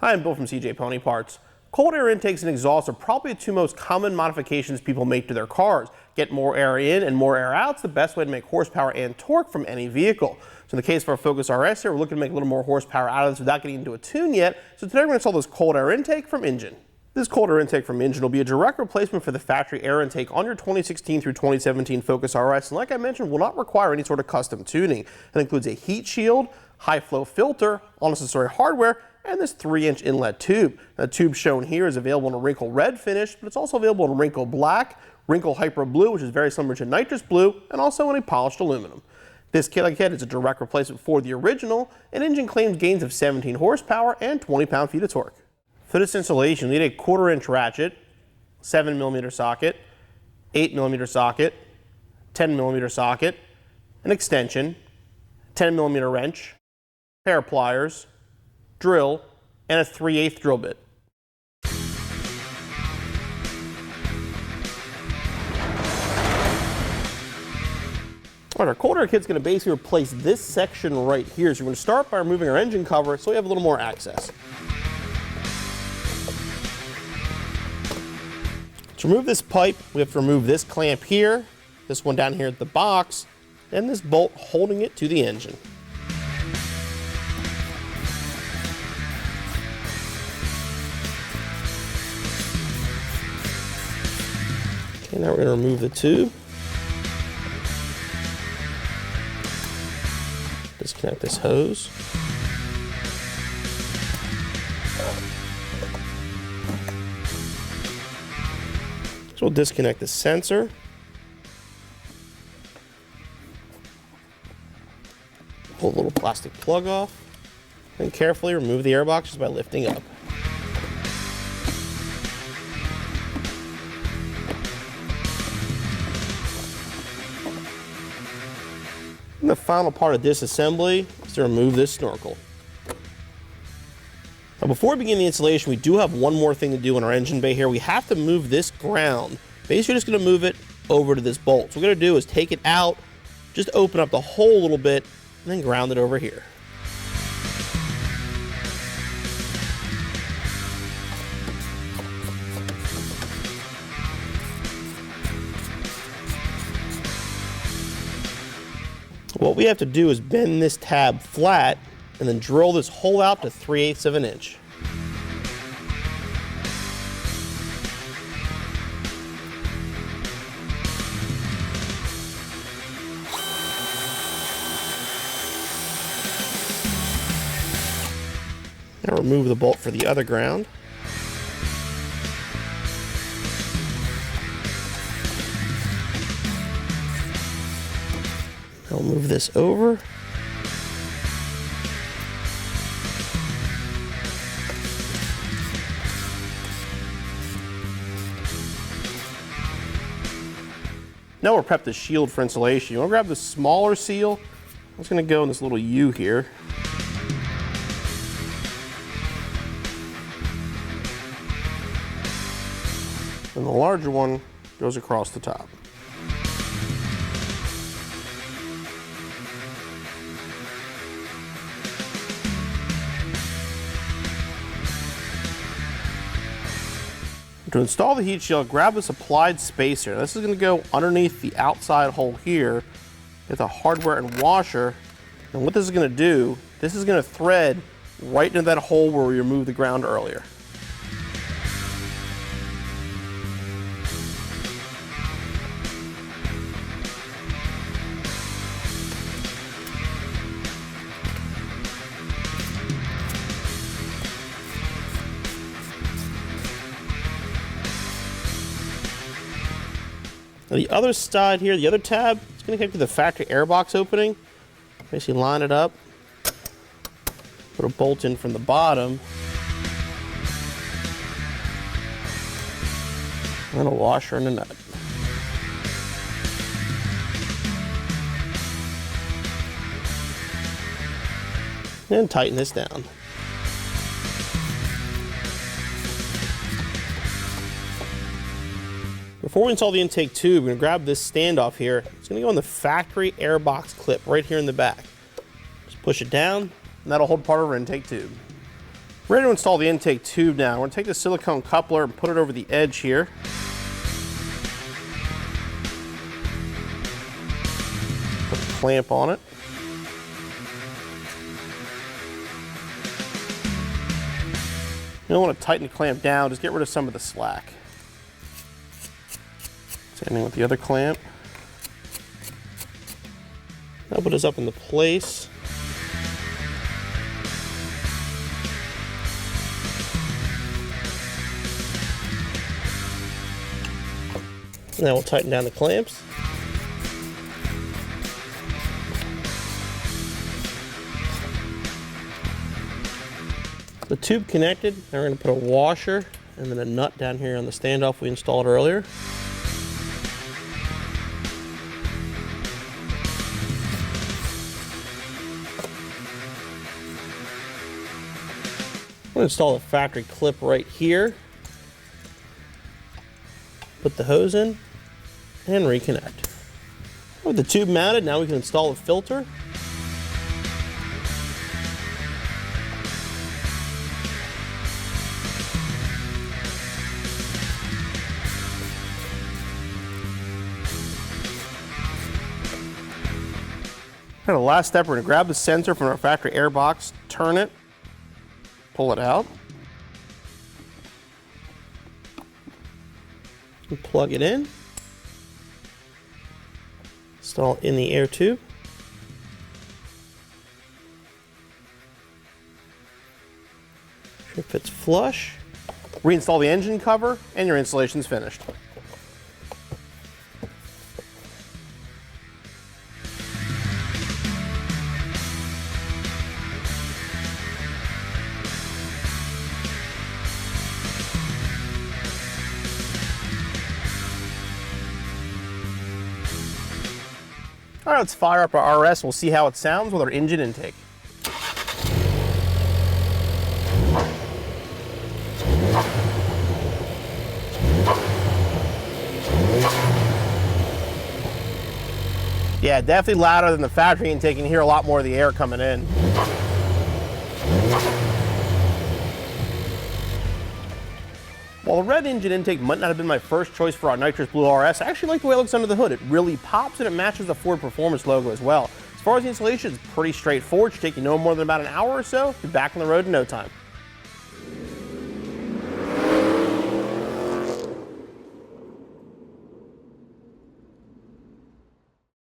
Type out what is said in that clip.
Hi, I'm Bill from CJ Pony Parts. Cold air intakes and exhausts are probably the two most common modifications people make to their cars. Get more air in and more air out is the best way to make horsepower and torque from any vehicle. So in the case of our Focus RS here, we're looking to make a little more horsepower out of this without getting into a tune yet. So today we're going to install this cold air intake from Injen. This cold air intake from Injen will be a direct replacement for the factory air intake on your 2016 through 2017 Focus RS, and like I mentioned, will not require any sort of custom tuning. It includes a heat shield, high flow filter, all necessary hardware, and this 3-inch inlet tube. The tube shown here is available in a Wrinkle Red finish, but it's also available in Wrinkle Black, Wrinkle Hyper Blue, which is very similar to nitrous blue, and also in a polished aluminum. This kit, like I said, is a direct replacement for the original, and Injen claims gains of 17 horsepower and 20 pound-feet of torque. For this installation, you need a 1/4-inch ratchet, 7mm socket, 8mm socket, 10mm socket, an extension, 10mm wrench, pair of pliers, drill, and a 3/8 drill bit. All right, our cold air kit's going to basically replace this section right here. So we're going to start by removing our engine cover so we have a little more access. To remove this pipe, we have to remove this clamp here, this one down here at the box, and this bolt holding it to the engine. Okay, now we're going to remove the tube. Disconnect this hose. So we'll disconnect the sensor. Pull the little plastic plug off. Then carefully remove the airbox just by lifting up. And the final part of this assembly is to remove this snorkel. Now before we begin the installation, we do have one more thing to do in our engine bay here. We have to move this ground. Basically, just going to move it over to this bolt. So what we're going to do is take it out, just open up the hole a little bit, and then ground it over here. What we have to do is bend this tab flat and then drill this hole out to 3/8 of an inch. Now remove the bolt for the other ground. I'll move this over. Now we're prepped the shield for installation. You want to grab the smaller seal. It's going to go in this little U here. And the larger one goes across the top. To install the heat shield, grab this applied spacer. This is going to go underneath the outside hole here. Get the hardware and washer. And what this is going to do, this is going to thread right into that hole where we removed the ground earlier. Now the other side here, the other tab, it's going to connect to the factory airbox opening. Basically line it up, put a bolt in from the bottom, and a washer and a nut. And tighten this down. Before we install the intake tube, we're going to grab this standoff here. It's going to go on the factory airbox clip right here in the back. Just push it down, and that'll hold part of our intake tube. Ready to install the intake tube now. We're going to take the silicone coupler and put it over the edge here. Put a clamp on it. You don't want to tighten the clamp down, just get rid of some of the slack. Same thing with the other clamp. That'll put us up into place. Now we'll tighten down the clamps. The tube connected, now we're going to put a washer and then a nut down here on the standoff we installed earlier. I'm going to install a factory clip right here. Put the hose in and reconnect. With the tube mounted, now we can install a filter. The last step, we're going to grab the sensor from our factory airbox, turn it, pull it out, and plug it in. Install in the air tube. Make sure it fits flush. Reinstall the engine cover, and your installation's finished. All right, let's fire up our RS. We'll see how it sounds with our engine intake. Yeah, definitely louder than the factory intake. You can hear a lot more of the air coming in. While the red engine intake might not have been my first choice for our nitrous blue RS, I actually like the way it looks under the hood. It really pops and it matches the Ford Performance logo as well. As far as the installation, it's pretty straightforward. It should take you no more than about an hour or so. Be back on the road in no time.